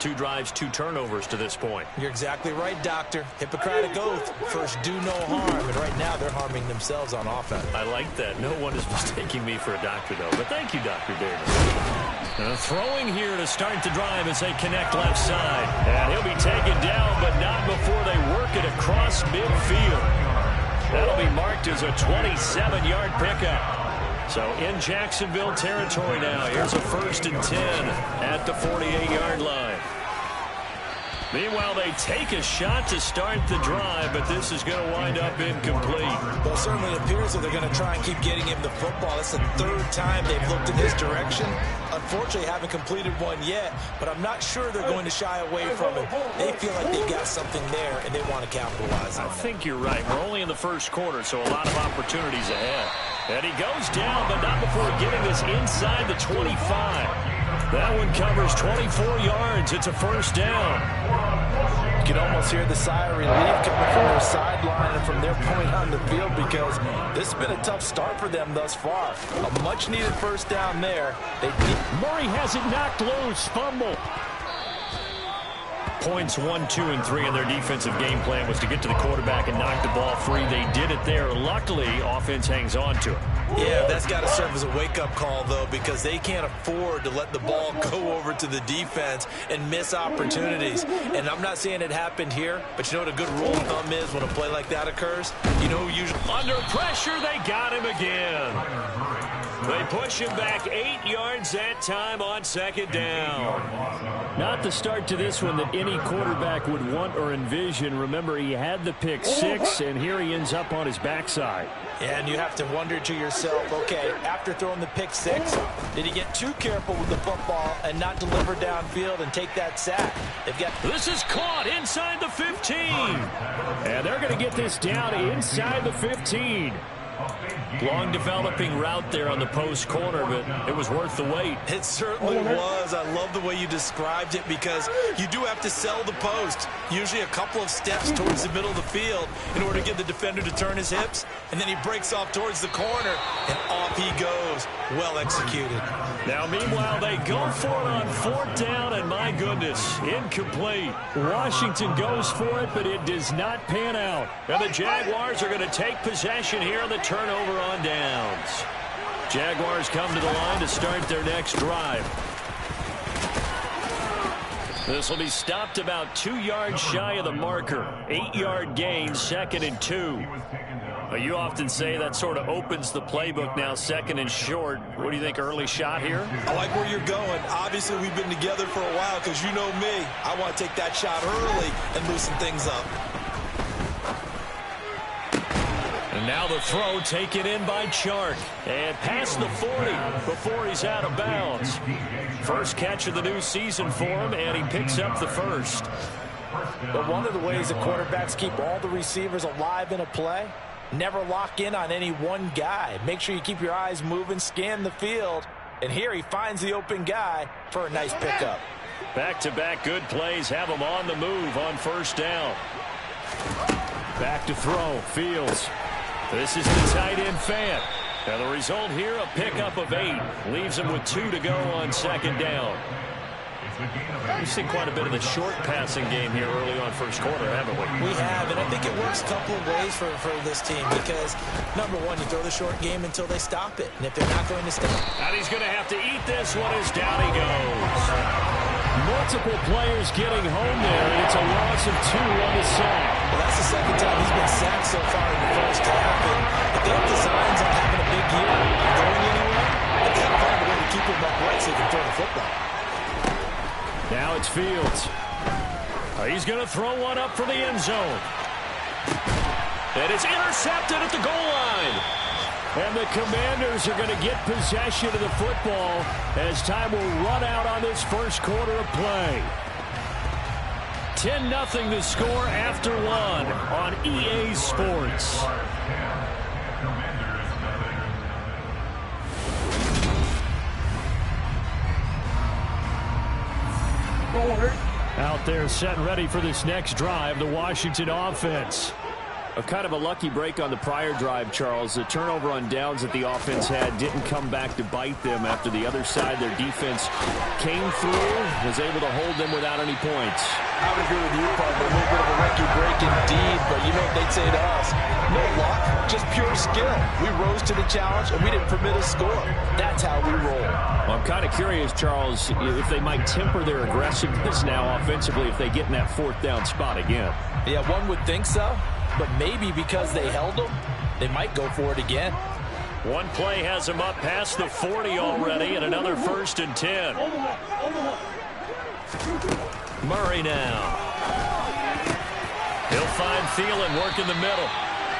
2 drives, 2 turnovers to this point. You're exactly right, Doctor. Hippocratic oath. First, do no harm. And right now, they're harming themselves on offense. I like that. No one is mistaking me for a doctor, though. But thank you, Dr. Davis. Throwing here to start the drive as they connect left side. And he'll be taken down, but not before they work it across midfield. That'll be marked as a 27-yard pickup. So in Jacksonville territory now. Here's a 1st and 10 at the 48-yard line. Meanwhile, they take a shot to start the drive, but this is going to wind up incomplete. Well, it certainly appears that they're going to try and keep getting him the football. It's the 3rd time they've looked in his direction. Unfortunately, haven't completed one yet, but I'm not sure they're going to shy away from it. They feel like they've got something there, and they want to capitalize on it. I think you're right. We're only in the 1st quarter, so a lot of opportunities ahead. And he goes down, but not before getting this inside the 25. That one covers 24 yards. It's a 1st down. You can almost hear the sigh of relief coming from their sideline and from their point on the field, because this has been a tough start for them thus far. A much-needed 1st down there. Murray has it knocked loose. Fumble. Points 1, 2, and 3 in their defensive game plan was to get to the quarterback and knock the ball free. They did it there. Luckily, offense hangs on to it. Yeah, that's got to serve as a wake-up call, though, because they can't afford to let the ball go over to the defense and miss opportunities. And I'm not saying it happened here, but you know what a good rule of thumb is when a play like that occurs? You know, usually under pressure, they got him again. They push him back 8 yards that time on 2nd down. Not the start to this one that any quarterback would want or envision. Remember, he had the pick 6, and here he ends up on his backside. And you have to wonder to yourself, okay, after throwing the pick 6, did he get too careful with the football and not deliver downfield and take that sack? This is caught inside the 15. And they're going to get this down inside the 15. Long developing route there on the post corner, but it was worth the wait. It certainly was. I love the way you described it, because you do have to sell the post. Usually a couple of steps towards the middle of the field in order to get the defender to turn his hips, and then he breaks off towards the corner, and off he goes. Well executed. Now, meanwhile, they go for it on 4th down, and my goodness, incomplete. Washington goes for it, but it does not pan out. And the Jaguars are going to take possession here on the turnover on downs. Jaguars come to the line to start their next drive. This will be stopped about 2 yards shy of the marker. 8-yard gain, 2nd and 2. You often say that sort of opens the playbook now, 2nd and short. What do you think, early shot here? I like where you're going. Obviously, we've been together for a while, because you know me. I want to take that shot early and loosen things up. And now the throw taken in by Chark. And past the 40 before he's out of bounds. First catch of the new season for him, and he picks up the 1st. But one of the ways that quarterbacks keep all the receivers alive in a play, never lock in on any one guy. Make sure you keep your eyes moving, scan the field. And here he finds the open guy for a nice pickup. Back-to-back good plays have him on the move on 1st down. Back to throw, Fields. This is the tight end Fant. And the result here, a pickup of 8. Leaves him with 2 to go on 2nd down. We've seen quite a bit of the short passing game here early on 1st quarter, haven't we? We have, and I think it works a couple of ways for this team, because, number one, you throw the short game until they stop it. And if they're not going to stop, and he's going to have to eat this one as down he goes. Multiple players getting home there, and it's a loss of 2 on the sack. Well, that's the 2nd time he's been sacked so far in the 1st half, and if they have designs on having a big year and going anywhere, they've got to find a way to keep him upright so he can throw the football. Now it's Fields. He's going to throw one up for the end zone. And it's intercepted at the goal line. And the Commanders are going to get possession of the football as time will run out on this 1st quarter of play. 10-0 the score after 1 on EA Sports. Out there set and ready for this next drive, the Washington offense. A kind of a lucky break on the prior drive, Charles. The turnover on downs that the offense had didn't come back to bite them after the other side. Their defense came through, was able to hold them without any points. I would agree with you, partner. A little bit of a lucky break indeed, but you know what they'd say to us? No luck, just pure skill. We rose to the challenge, and we didn't permit a score. That's how we roll. Well, I'm kind of curious, Charles, if they might temper their aggressiveness now offensively if they get in that fourth down spot again. Yeah, one would think so. But maybe because they held them, they might go for it again. One play has him up past the 40 already, and another 1st and 10. Murray now. He'll find Thielen working the middle.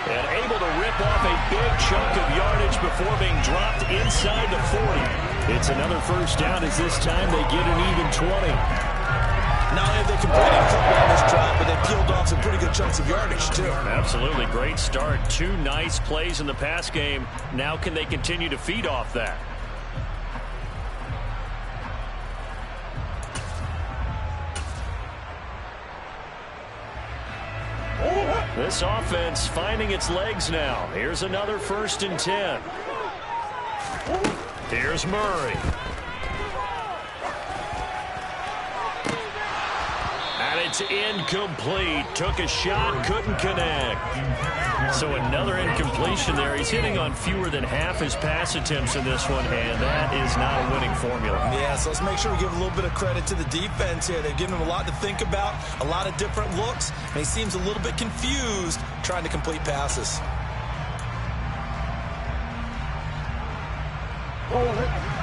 And able to rip off a big chunk of yardage before being dropped inside the 40. It's another 1st down as this time they get an even 20. Not only have they completed a couple on this drive, but they peeled off some pretty good chunks of yardage, too. Absolutely. Great start. 2 nice plays in the pass game. Now can they continue to feed off that? This offense finding its legs now. Here's another 1st and 10. Here's Murray. And it's incomplete. Took a shot, couldn't connect. So another incompletion there. He's hitting on fewer than half his pass attempts in this one, and that is not a winning formula. Yeah, so let's make sure we give a little bit of credit to the defense here. They've given him a lot to think about, a lot of different looks, and he seems a little bit confused trying to complete passes.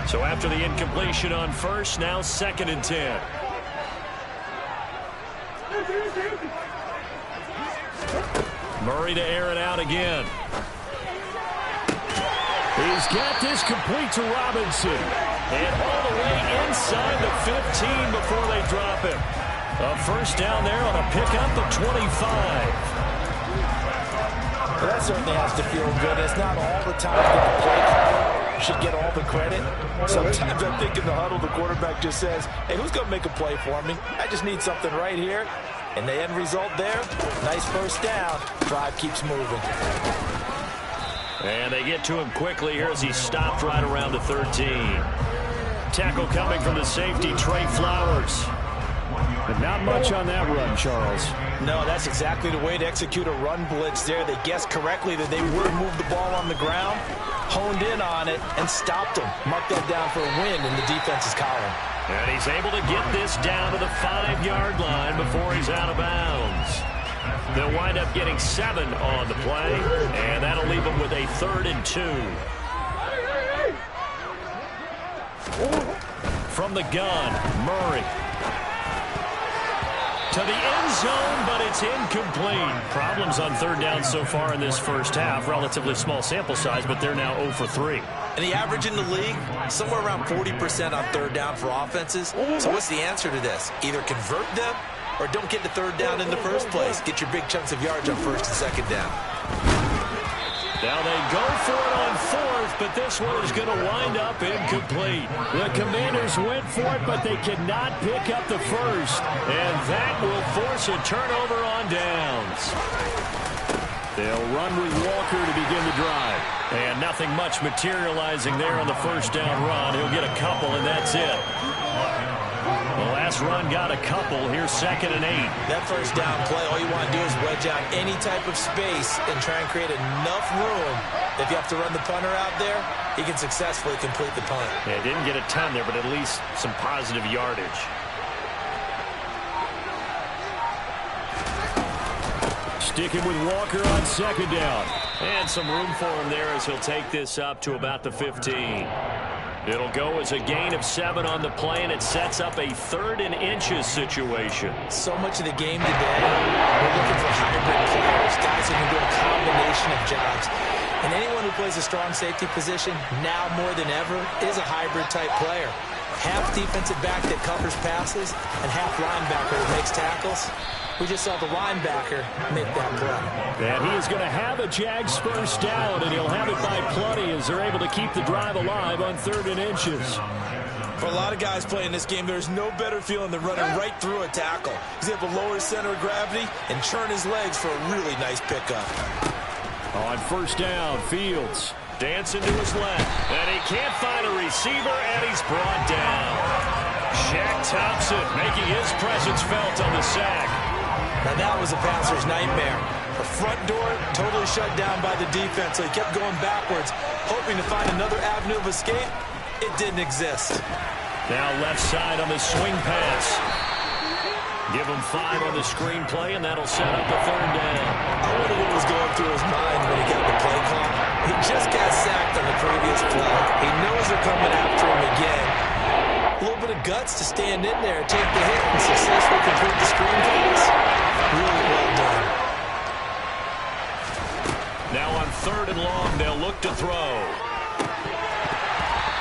So after the incompletion on 1st, now 2nd and 10. Murray to air it out again. He's got this complete to Robinson. And all the way inside the 15 before they drop him. A 1st down there on a pickup of 25. Well, that certainly has to feel good. It's not all the time that the play caller should get all the credit. Sometimes I think in the huddle, the quarterback just says, hey, who's going to make a play for me? I just need something right here. And the end result there, nice 1st down. Drive keeps moving. And they get to him quickly here as he stopped right around the 13. Tackle coming from the safety, Trey Flowers. But not much on that run, Charles. No, that's exactly the way to execute a run blitz there. They guessed correctly that they would move the ball on the ground, honed in on it, and stopped them. Mark that down for a win in the defense's column. And he's able to get this down to the 5-yard line before he's out of bounds. They'll wind up getting 7 on the play, and that'll leave them with a 3rd and 2. From the gun, Murray. To the end zone, but it's incomplete. Problems on 3rd down so far in this 1st half. Relatively small sample size, but they're now 0 for 3. And the average in the league, somewhere around 40% on 3rd down for offenses. So what's the answer to this? Either convert them or don't get to 3rd down in the first place. Get your big chunks of yards on 1st and 2nd down. Now they go for it on 4th, but this one is going to wind up incomplete. The Commanders went for it, but they cannot pick up the 1st. And that will force a turnover on downs. They'll run with Walker to begin the drive. And nothing much materializing there on the 1st down run. He'll get a couple, and that's it. The last run got a couple. Here's 2nd and 8. That 1st down play, all you want to do is wedge out any type of space and try and create enough room. If you have to run the punter out there, he can successfully complete the punt. Yeah, didn't get a ton there, but at least some positive yardage. Sticking with Walker on 2nd down. And some room for him there as he'll take this up to about the 15. It'll go as a gain of 7 on the play, and it sets up a 3rd and inches situation. So much of the game today, we're looking for hybrid players, guys who can do a combination of jobs. And anyone who plays a strong safety position, now more than ever, is a hybrid-type player. Half defensive back that covers passes, and half linebacker that makes tackles. We just saw the linebacker make that play. And he is going to have a Jags 1st down, and he'll have it by plenty as they're able to keep the drive alive on 3rd and inches. For a lot of guys playing this game, there's no better feeling than running right through a tackle. He's able to lower his center of gravity and churn his legs for a really nice pickup. On first down, Fields dancing to his left. And he can't find a receiver, and he's brought down. Shaq Thompson making his presence felt on the sack. Now that was a passer's nightmare. The front door totally shut down by the defense, so he kept going backwards, hoping to find another avenue of escape. It didn't exist. Now left side on the swing pass. Give him 5 on the screenplay, and that'll set up a third down. I wonder what was going through his mind when he got the play call. He just got sacked on the previous play. He knows they're coming after him again. A little bit of guts to stand in there, take the hit, and successfully complete the screen pass. Really well done. Now on 3rd and long, they'll look to throw.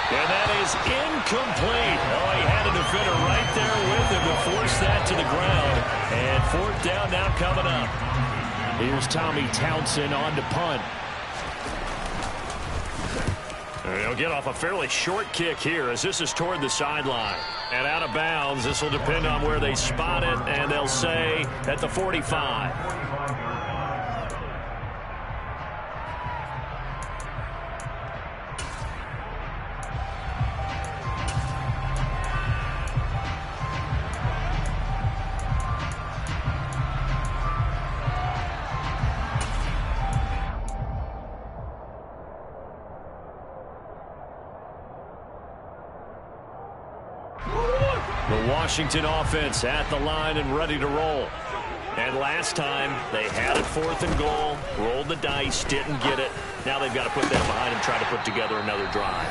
And that is incomplete. Oh, he had a defender right there with him to force that to the ground. And 4th down now coming up. Here's Tommy Townsend on to punt. And he'll get off a fairly short kick here as this is toward the sideline. And out of bounds, this will depend on where they spot it, and they'll say at the 45. The Washington offense at the line and ready to roll. And last time, they had it 4th and goal, rolled the dice, didn't get it. Now they've got to put that behind and try to put together another drive.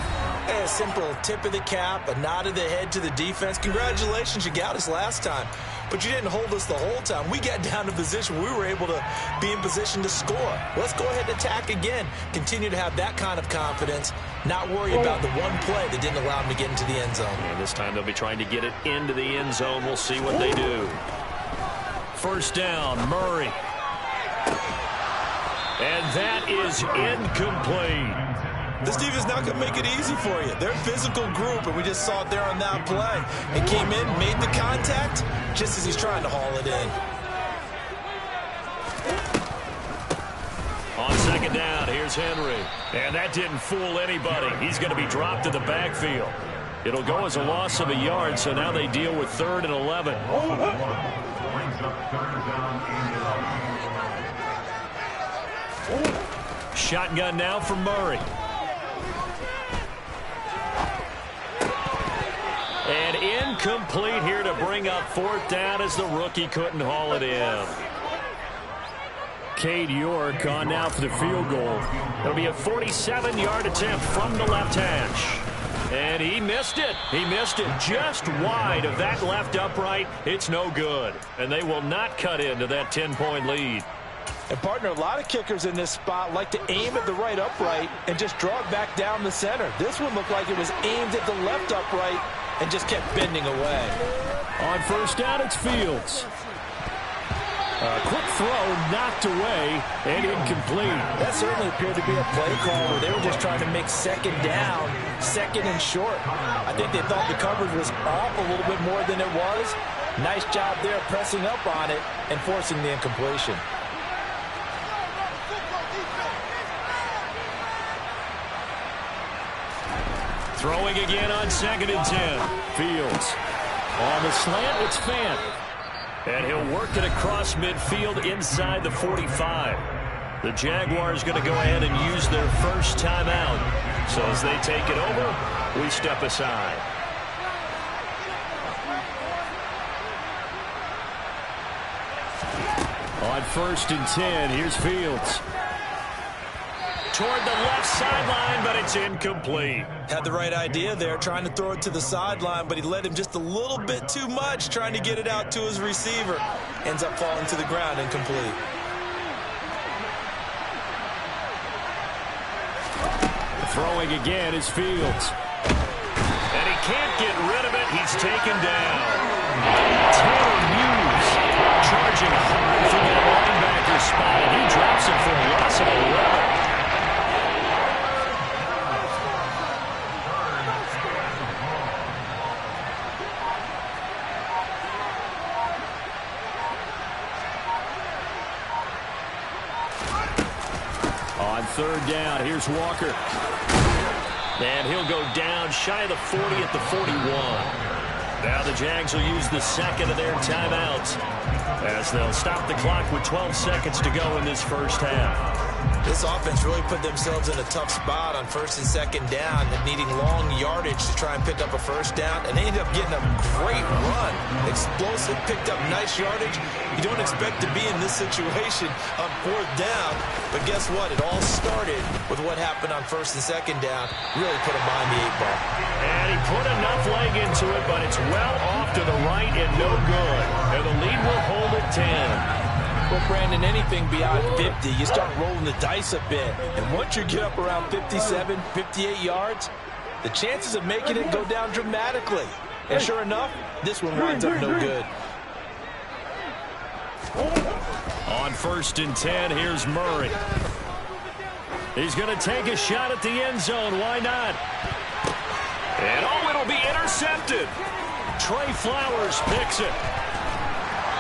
A simple tip of the cap, a nod of the head to the defense. Congratulations, you got us last time. But you didn't hold us the whole time. We got down to position. We were able to be in position to score. Let's go ahead and attack again. Continue to have that kind of confidence. Not worry about the one play that didn't allow them to get into the end zone. And this time they'll be trying to get it into the end zone. We'll see what they do. First down, Murray. And that is incomplete. This defense not going to make it easy for you. They're a physical group, and we just saw it there on that play. It came in, made the contact, just as he's trying to haul it in. On 2nd down, here's Henry. And that didn't fool anybody. He's going to be dropped in the backfield. It'll go as a loss of a yard, so now they deal with 3rd and 11. Shotgun now for Murray. And incomplete here to bring up 4th down as the rookie couldn't haul it in. Cade York on now for the field goal. It'll be a 47-yard attempt from the left hash. And he missed it. He missed it just wide of that left upright. It's no good. And they will not cut into that 10-point lead. And, partner, a lot of kickers in this spot like to aim at the right upright and just draw it back down the center. This one looked like it was aimed at the left upright and just kept bending away. On first down, it's Fields. A quick throw knocked away and incomplete. That certainly appeared to be a play call where they were just trying to make 2nd down, 2nd and short. I think they thought the coverage was off a little bit more than it was. Nice job there pressing up on it and forcing the incompletion. Throwing again on 2nd and 10. Fields. On the slant, it's Fant. And he'll work it across midfield inside the 45. The Jaguars going to go ahead and use their first timeout. So as they take it over, we step aside. On 1st and 10, here's Fields. Toward the left sideline, but it's incomplete. Had the right idea there, trying to throw it to the sideline, but he led him just a little bit too much, trying to get it out to his receiver. Ends up falling to the ground, incomplete. Throwing again is Fields. And he can't get rid of it. He's taken down. Taylor Hughes charging hard from that linebacker spot, and he drops him for a loss of 11. On third down, here's Walker. And he'll go down shy of the 40 at the 41. Now the Jags will use the second of their timeouts as they'll stop the clock with 12 seconds to go in this first half. This offense really put themselves in a tough spot on first and second down and needing long yardage to try and pick up a first down, and they ended up getting a great run. Explosive, picked up nice yardage. You don't expect to be in this situation on fourth down, but guess what? It all started with what happened on first and second down. Really put them behind the 8-ball. And he put enough leg into it, but it's well off to the right and no good. And the lead will hold at 10. Well, Brandon, anything beyond 50, you start rolling the dice a bit. And once you get up around 57, 58 yards, the chances of making it go down dramatically. And sure enough, this one winds up no good. On first and 10, here's Murray. He's going to take a shot at the end zone. Why not? And oh, it'll be intercepted. Trey Flowers picks it.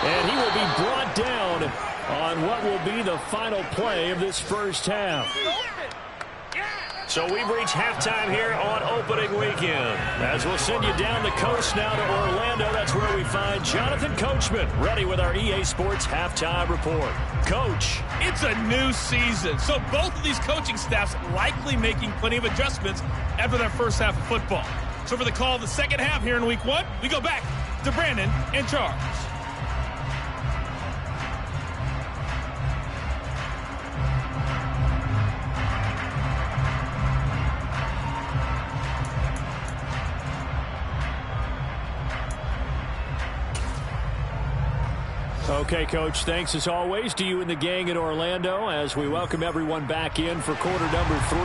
And he will be brought down on what will be the final play of this first half. So we've reached halftime here on opening weekend. As we'll send you down the coast now to Orlando, that's where we find Jonathan Coachman, ready with our EA Sports halftime report. Coach. It's a new season, so both of these coaching staffs likely making plenty of adjustments after their first half of football. So for the call of the second half here in week one, we go back to Brandon and Charles. Okay, Coach, thanks as always to you and the gang in Orlando as we welcome everyone back in for quarter number 3.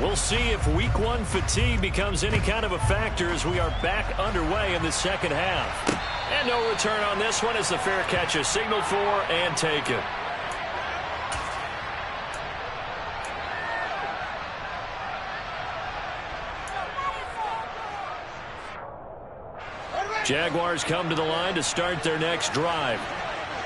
We'll see if week one fatigue becomes any kind of a factor as we are back underway in the second half. And no return on this one as the fair catch is signaled for and taken. Jaguars come to the line to start their next drive.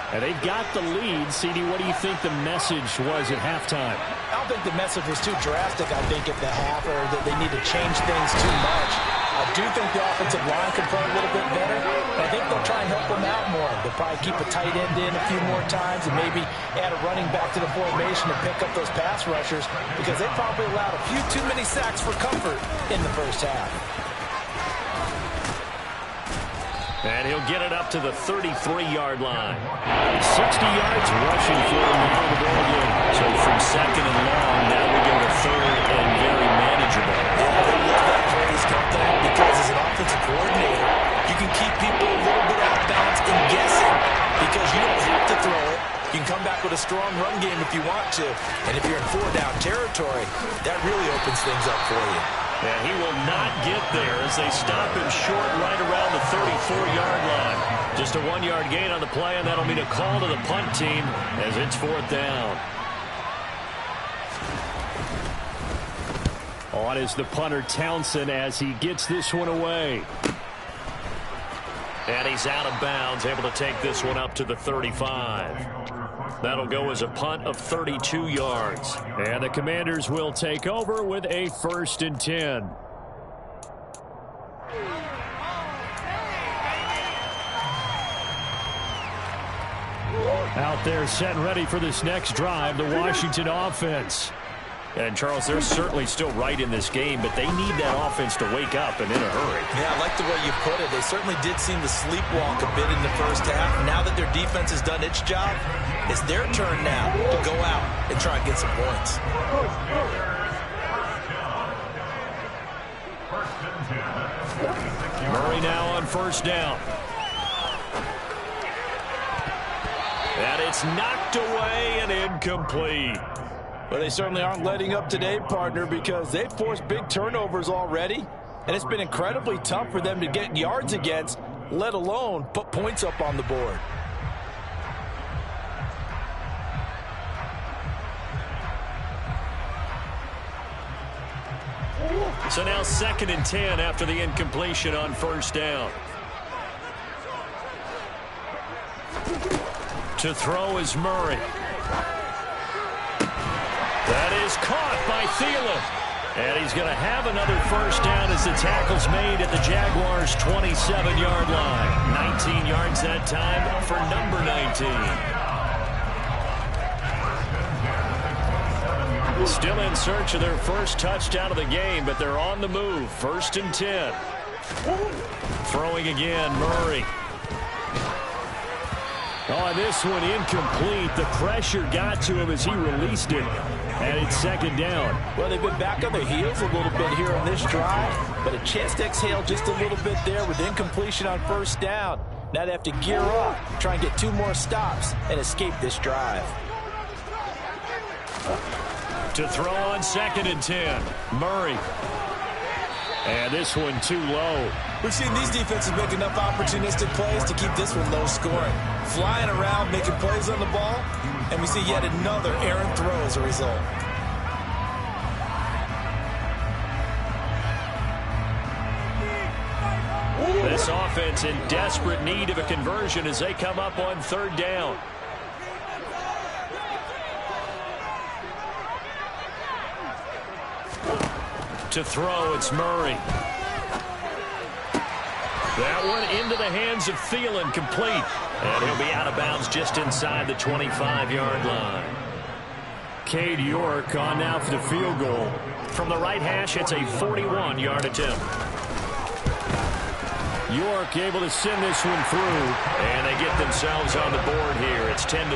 And they've got the lead. CD, what do you think the message was at halftime? I don't think the message was too drastic, I think, at the half, or that they need to change things too much. I do think the offensive line can play a little bit better, but I think they'll try and help them out more. They'll probably keep a tight end in a few more times and maybe add a running back to the formation to pick up those pass rushers because they probably allowed a few too many sacks for comfort in the first half. And he'll get it up to the 33-yard line. 60 yards rushing for him now the ball game. So from second and long, now we go to third and very manageable. Yeah, I love that phrase, don't they? Because as an offensive coordinator, you can keep people a little bit off balance and guessing because you don't have to throw it. You can come back with a strong run game if you want to. And if you're in 4-down territory, that really opens things up for you. And he will not get there as they stop him short right around the 34-yard line. Just a 1-yard gain on the play, and that'll mean a call to the punt team as it's 4th down. On is the punter Townsend as he gets this one away. And he's out of bounds, able to take this one up to the 35. That'll go as a punt of 32 yards. And the Commanders will take over with a 1st and 10. Out there set and ready for this next drive, the Washington offense. And, Charles, they're certainly still right in this game, but they need that offense to wake up and in a hurry. Yeah, I like the way you put it. They certainly did seem to sleepwalk a bit in the first half. Now that their defense has done its job, it's their turn now to go out and try and get some points. Murray now on 1st down. And it's knocked away and incomplete. But they certainly aren't letting up today, partner, because they've forced big turnovers already. And it's been incredibly tough for them to get yards against, let alone put points up on the board. So now 2nd and 10 after the incompletion on first down. To throw is Murray. That is caught by Thielen. And he's going to have another first down as the tackle's made at the Jaguars' 27-yard line. 19 yards that time for number 19. Still in search of their first touchdown of the game, but they're on the move. 1st and 10. Throwing again, Murray. Oh, this one incomplete. The pressure got to him as he released it. And it's 2nd down. Well, they've been back on their heels a little bit here on this drive, but a chance to exhale just a little bit there with incompletion on first down. Now they have to gear up, try and get 2 more stops, and escape this drive. To throw on 2nd and 10. Murray. And this one too low. We've seen these defenses make enough opportunistic plays to keep this one low scoring. Flying around, making plays on the ball, and we see yet another errant throw as a result. This offense in desperate need of a conversion as they come up on 3rd down. To throw, it's Murray. That one into the hands of Thielen, complete. And he'll be out of bounds just inside the 25-yard line. Cade York on now for the field goal. From the right hash, it's a 41-yard attempt. York able to send this one through. And they get themselves on the board here. It's 10-3.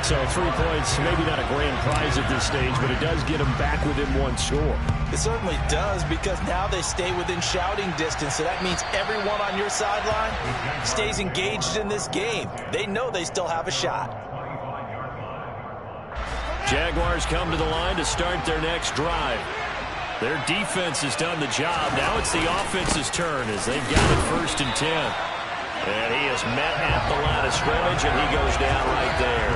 So 3 points, maybe not a grand prize at this stage, but it does get them back within 1 score. It certainly does, because now they stay within shouting distance. So that means everyone on your sideline stays engaged in this game. They know they still have a shot. Jaguars come to the line to start their next drive. Their defense has done the job. Now it's the offense's turn as they've got it 1st and 10. And he is met at the line of scrimmage, and he goes down right there.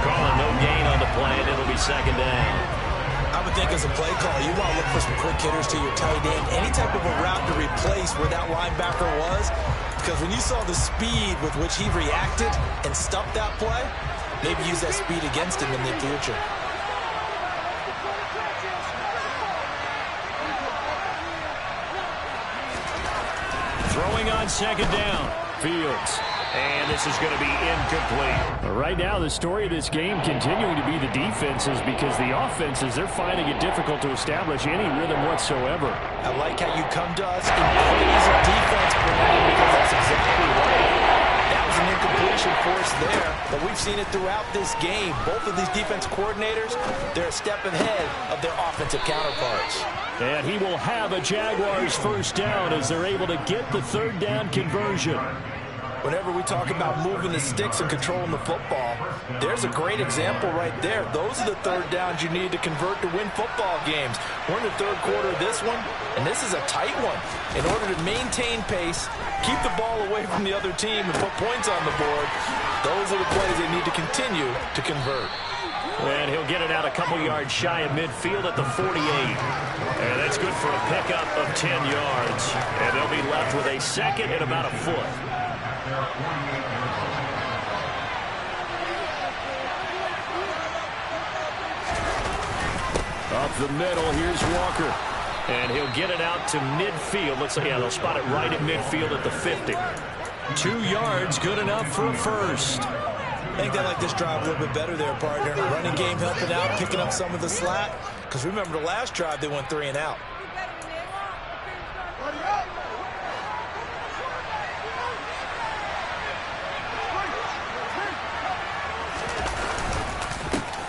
Calling no gain on the play, and it'll be 2nd down. I would think as a play call, you want to look for some quick hitters to your tight end. Any type of a route to replace where that linebacker was. Because when you saw the speed with which he reacted and stuffed that play, maybe use that speed against him in the future. Throwing on 2nd down. Fields. And this is going to be incomplete. Right now, the story of this game continuing to be the defenses, because the offenses, they're finding it difficult to establish any rhythm whatsoever. I like how you come to us in praise of defense, Brandon, because that's exactly right. That was an incompletion force there, but we've seen it throughout this game. Both of these defense coordinators, they're a step ahead of their offensive counterparts. And he will have a Jaguars 1st down as they're able to get the 3rd down conversion. Whenever we talk about moving the sticks and controlling the football, there's a great example right there. Those are the 3rd downs you need to convert to win football games. We're in the 3rd quarter of this one, and this is a tight one. In order to maintain pace, keep the ball away from the other team, and put points on the board, those are the plays they need to continue to convert. And he'll get it out a couple yards shy of midfield at the 48. And that's good for a pickup of 10 yards. And they'll be left with a 2nd and about a foot. Up the middle, here's Walker. And he'll get it out to midfield. Looks like, yeah, they'll spot it right at midfield at the 50. 2 yards, good enough for a first. I think they like this drive a little bit better there, partner. Running game helping out, picking up some of the slack. Because remember, the last drive, they went 3 and out.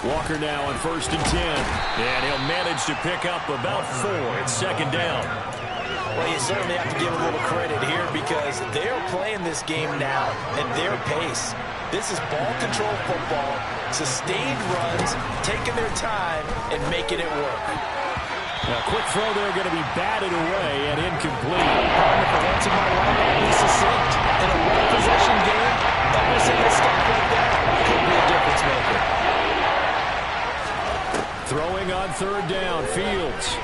Walker now on 1st and 10. And he'll manage to pick up about 4. It's 2nd down. Well, you certainly have to give a little credit here because they're playing this game now at their pace. This is ball control football, sustained runs, taking their time, and making it work. A quick throw there going to be batted away and incomplete. If the runs in my line be succinct in a one-possession game, that missing a stop like that could be a difference maker. Throwing on 3rd down, Fields.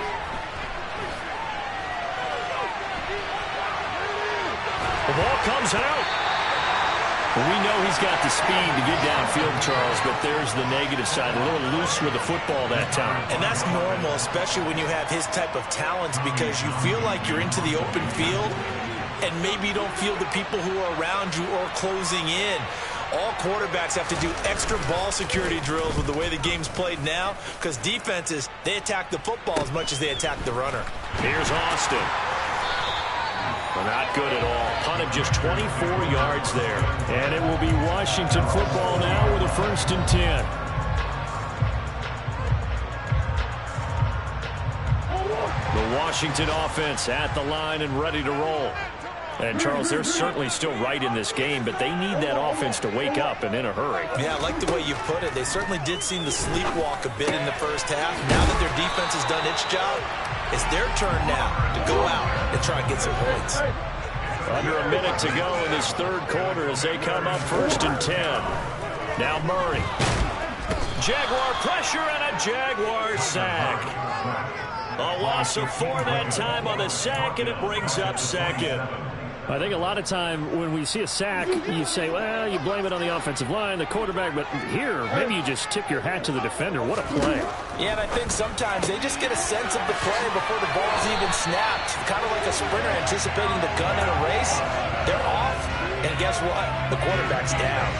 ball comes out. Well, we know he's got the speed to get downfield, Charles, but there's the negative side. A little loose with the football that time. And that's normal, especially when you have his type of talents, because you feel like you're into the open field and maybe you don't feel the people who are around you or closing in. All quarterbacks have to do extra ball security drills with the way the game's played now, because defenses, they attack the football as much as they attack the runner. Here's Austin. Well, not good at all. Punted just 24 yards there. And it will be Washington football now with a 1st and 10. The Washington offense at the line and ready to roll. And, Charles, they're certainly still right in this game, but they need that offense to wake up and in a hurry. Yeah, I like the way you put it. They certainly did seem to sleepwalk a bit in the first half. Now that their defense has done its job, it's their turn now to go out and try and get some points. Under a minute to go in this 3rd quarter as they come up 1st and 10. Now Murray. Jaguar pressure and a Jaguar sack. A loss of 4 that time on the sack, and it brings up 2nd. I think a lot of time when we see a sack, you say, well, you blame it on the offensive line, the quarterback, but here, maybe you just tip your hat to the defender. What a play. Yeah, and I think sometimes they just get a sense of the play before the ball's even snapped. Kind of like a sprinter anticipating the gun in a race. They're off, and guess what? The quarterback's down.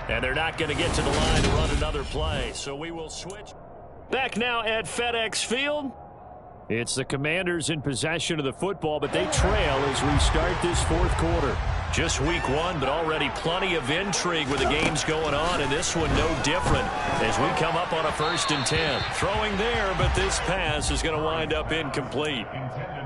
And they're not going to get to the line to run another play, so we will switch. Back now at FedEx Field. It's the Commanders in possession of the football, but they trail as we start this 4th quarter. Just week 1, but already plenty of intrigue with the games going on, and this one no different as we come up on a 1st and 10. Throwing there, but this pass is going to wind up incomplete.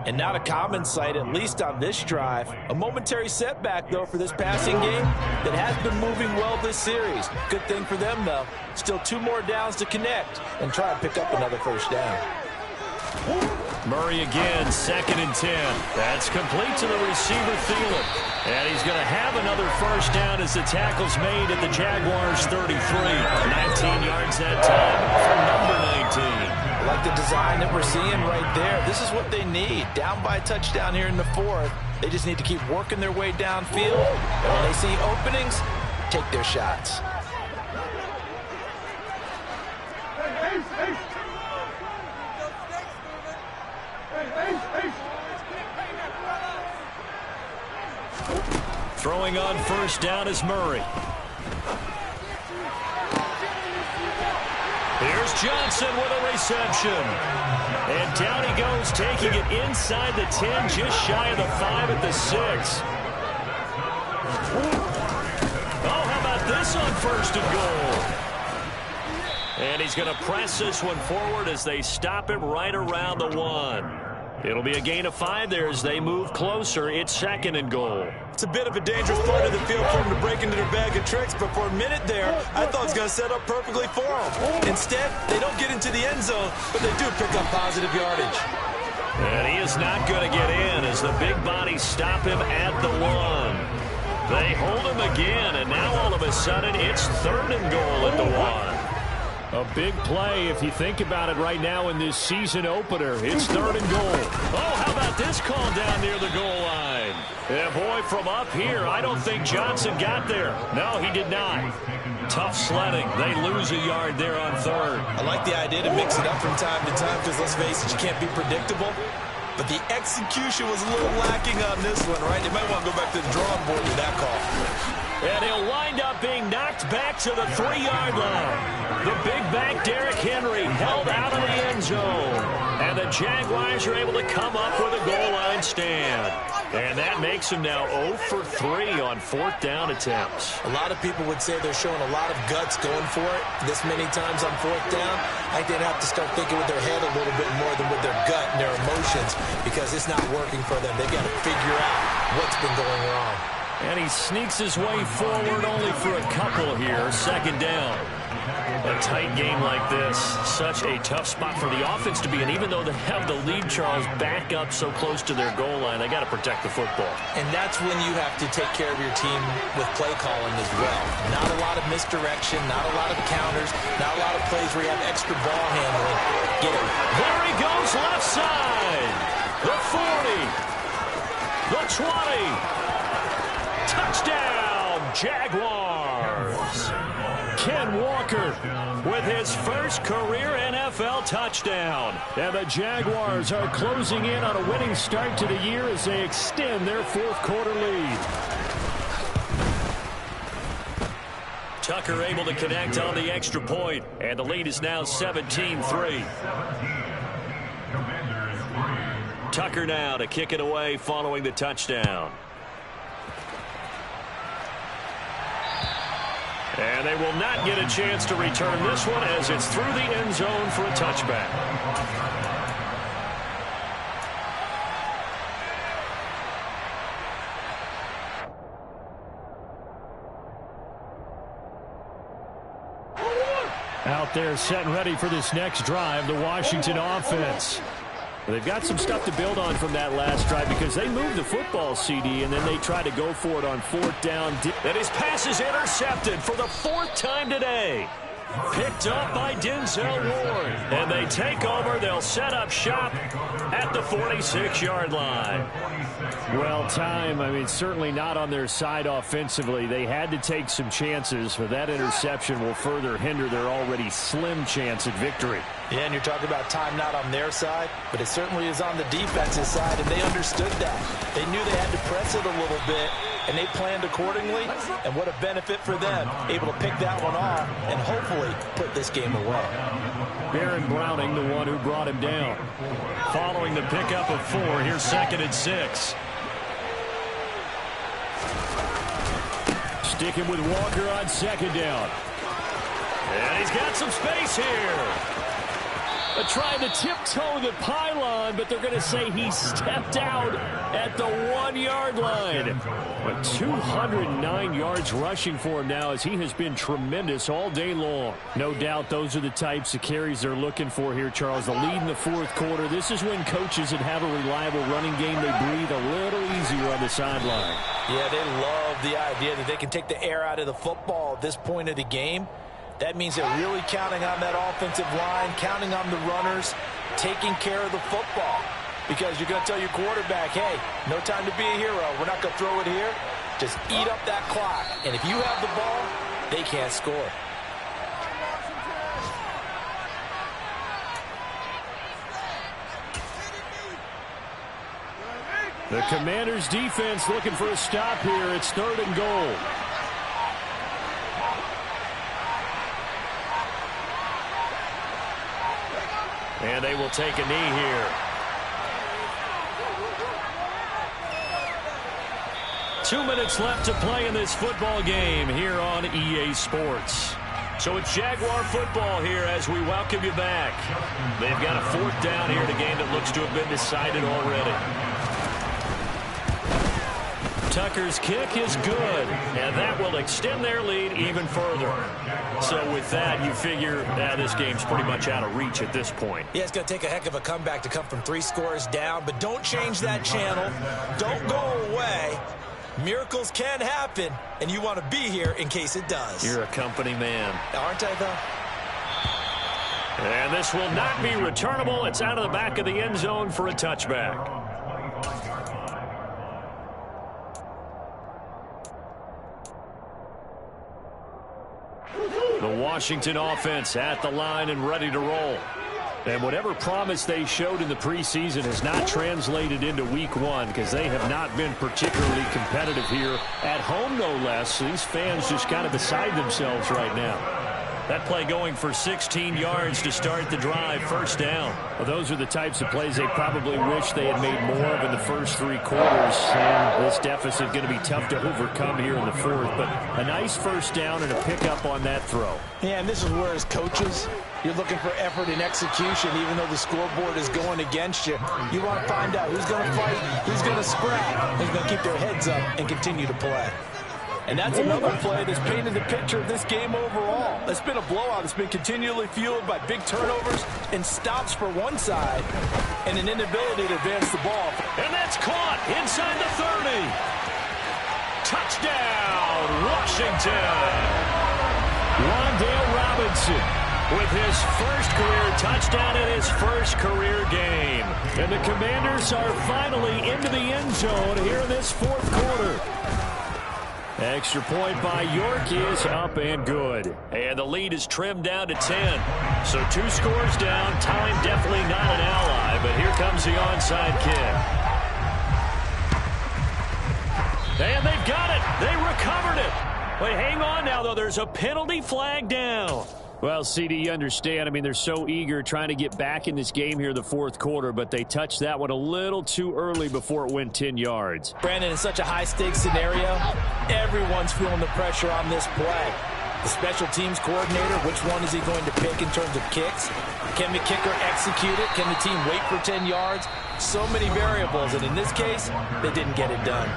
And not a common sight, at least on this drive. A momentary setback, though, for this passing game that has been moving well this series. Good thing for them, though. Still 2 more downs to connect and try and pick up another 1st down. Murray again, 2nd and 10. That's complete to the receiver, Thielen. And he's going to have another 1st down as the tackle's made at the Jaguars' 33. 19 yards that time for number 19. I like the design that we're seeing right there. This is what they need. Down by a touchdown here in the 4th. They just need to keep working their way downfield. And when they see openings, take their shots. Throwing on 1st down is Murray. Here's Johnson with a reception. And down he goes, taking it inside the 10, just shy of the 5 at the 6. Oh, how about this on 1st and goal? And he's going to press this one forward as they stop him right around the 1. It'll be a gain of 5 there as they move closer. It's 2nd and goal. It's a bit of a dangerous part of the field for him to break into their bag of tricks, but for a minute there, I thought it was going to set up perfectly for him. Instead, they don't get into the end zone, but they do pick up positive yardage. And he is not going to get in as the big bodies stop him at the 1. They hold him again, and now all of a sudden it's 3rd and goal at the 1. A big play if you think about it right now in this season opener. It's 3rd and goal. Oh, how about this call down near the goal line? Yeah, boy, from up here, I don't think Johnson got there. No, he did not. Tough sledding. They lose a yard there on 3rd. I like the idea to mix it up from time to time because, let's face it, you can't be predictable. But the execution was a little lacking on this one, right? They might want to go back to the drawing board with that call. And he'll wind up being knocked back to the 3-yard line. The big back, Derrick Henry, held out of the end zone. And the Jaguars are able to come up with a goal line stand. And that makes them now 0 for 3 on 4th down attempts. A lot of people would say they're showing a lot of guts going for it this many times on 4th down. I think they'd have to start thinking with their head a little bit more than with their gut and their emotions because it's not working for them. They've got to figure out what's been going wrong. And he sneaks his way forward only for a couple here. Second down. A tight game like this, such a tough spot for the offense to be in. Even though they have the lead, Charles, back up so close to their goal line, they got to protect the football. And that's when you have to take care of your team with play calling as well. Not a lot of misdirection, not a lot of counters, not a lot of plays where you have extra ball handling. Get it. There he goes, left side. The 40. The 20. Touchdown, Jaguars. Ken Walker with his first career NFL touchdown. And the Jaguars are closing in on a winning start to the year as they extend their fourth quarter lead. Tucker able to connect on the extra point, and the lead is now 17-3. Tucker now to kick it away following the touchdown. And they will not get a chance to return this one as it's through the end zone for a touchback. Out there set and ready for this next drive, the Washington offense. They've got some stuff to build on from that last drive because they moved the football, CD, and then they try to go for it on fourth down. And his pass is intercepted for the fourth time today. Picked up by Denzel Ward. And they take over. They'll set up shop at the 46-yard line. Well, certainly not on their side offensively. They had to take some chances, but that interception will further hinder their already slim chance at victory. Yeah, and you're talking about time not on their side, but it certainly is on the defensive side, and they understood that. They knew they had to press it a little bit, and they planned accordingly, and what a benefit for them, able to pick that one off and hopefully put this game away. Baron Browning, the one who brought him down. Following the pickup of 4, here's 2nd and 6. Sticking with Walker on 2nd down. And he's got some space here. Trying to tiptoe the pylon, but they're going to say he stepped out at the 1-yard line. But 209 yards rushing for him now as he has been tremendous all day long. No doubt those are the types of carries they're looking for here, Charles. The lead in the fourth quarter. This is when coaches that have a reliable running game, they breathe a little easier on the sideline. Yeah, they love the idea that they can take the air out of the football at this point of the game. That means they're really counting on that offensive line, counting on the runners, taking care of the football. Because you're going to tell your quarterback, hey, no time to be a hero. We're not going to throw it here. Just eat up that clock. And if you have the ball, they can't score. The Commanders' defense looking for a stop here. It's 3rd and goal. And they will take a knee here. 2 minutes left to play in this football game here on EA Sports. So it's Jaguar football here as we welcome you back. They've got a 4th down here in a game that looks to have been decided already. Tucker's kick is good, and that will extend their lead even further. So with that, you figure this game's pretty much out of reach at this point. Yeah, it's going to take a heck of a comeback to come from 3 scores down, but don't change that channel. Don't go away. Miracles can happen, and you want to be here in case it does. You're a company man. Aren't I, though? And this will not be returnable. It's out of the back of the end zone for a touchback. The Washington offense at the line and ready to roll. And whatever promise they showed in the preseason has not translated into week 1 because they have not been particularly competitive here at home, no less. These fans just kind of beside themselves right now. That play going for 16 yards to start the drive, first down. Well, those are the types of plays they probably wish they had made more of in the first 3 quarters. And this deficit going to be tough to overcome here in the fourth. But a nice first down and a pickup on that throw. Yeah, and this is where, as coaches, you're looking for effort and execution, even though the scoreboard is going against you. You want to find out who's going to fight, who's going to scrap, who's going to keep their heads up and continue to play. And that's another play that's painted the picture of this game overall. It's been a blowout. It's been continually fueled by big turnovers and stops for one side and an inability to advance the ball. And that's caught inside the 30. Touchdown, Washington. Wan'Dale Robinson with his first career touchdown in his first career game. And the Commanders are finally into the end zone here in this fourth quarter. Extra point by York is up and good. And the lead is trimmed down to 10. So 2 scores down. Time definitely not an ally, but here comes the onside kick. And they've got it. They recovered it. Wait, hang on now, though. There's a penalty flag down. Well, CD, you understand. I mean, they're so eager trying to get back in this game here in the fourth quarter, but they touched that one a little too early before it went 10 yards. Brandon, in such a high-stakes scenario, everyone's feeling the pressure on this play. The special teams coordinator, which one is he going to pick in terms of kicks? Can the kicker execute it? Can the team wait for 10 yards? So many variables, and in this case, they didn't get it done.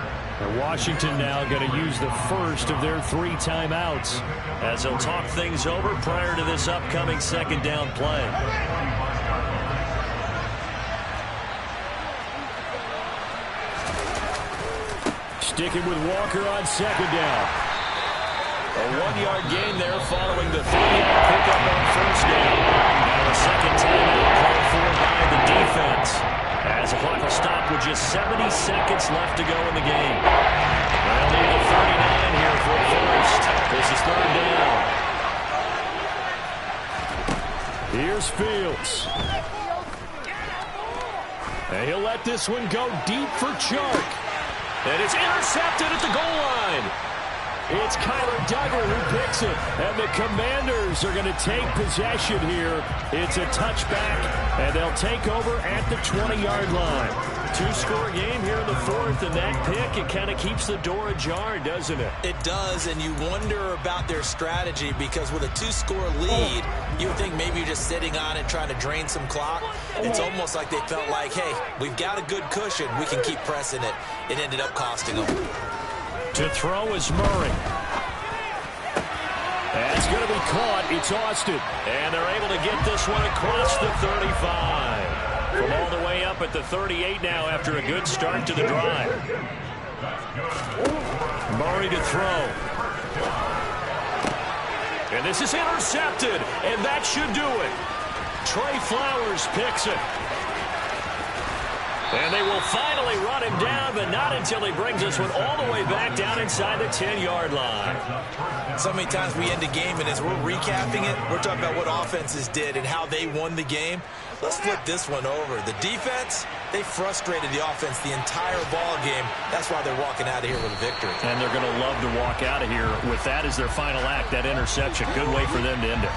And Washington now going to use the first of their 3 timeouts as they'll talk things over prior to this upcoming second down play. Sticking with Walker on second down. A 1-yard gain there following the 3-yard pickup on first down. Now a second timeout called for by the defense. As the clock will stop with just 70 seconds left to go in the game. They'll need a 39 here for first. This is third down. Here's Fields. And he'll let this one go deep for Chark. And it's intercepted at the goal line. It's Kyler Duggar who picks it. And the Commanders are going to take possession here. It's a touchback, and they'll take over at the 20-yard line. 2-score game here in the fourth, and that pick, it kind of keeps the door ajar, doesn't it? It does, and you wonder about their strategy because with a 2-score lead, you would think maybe you're just sitting on it trying to drain some clock. It's almost like they felt like, hey, we've got a good cushion. We can keep pressing it. It ended up costing them. To throw is Murray. That's going to be caught. It's Austin. And they're able to get this one across the 35. From all the way up at the 38 now after a good start to the drive. Murray to throw. And this is intercepted. And that should do it. Trey Flowers picks it. And they will finally run him down, but not until he brings this one all the way back down inside the 10-yard line. So many times we end a game, and as we're recapping it, we're talking about what offenses did and how they won the game. Let's flip this one over. The defense, they frustrated the offense the entire ball game. That's why they're walking out of here with a victory. And they're going to love to walk out of here with that as their final act, that interception. Good way for them to end it.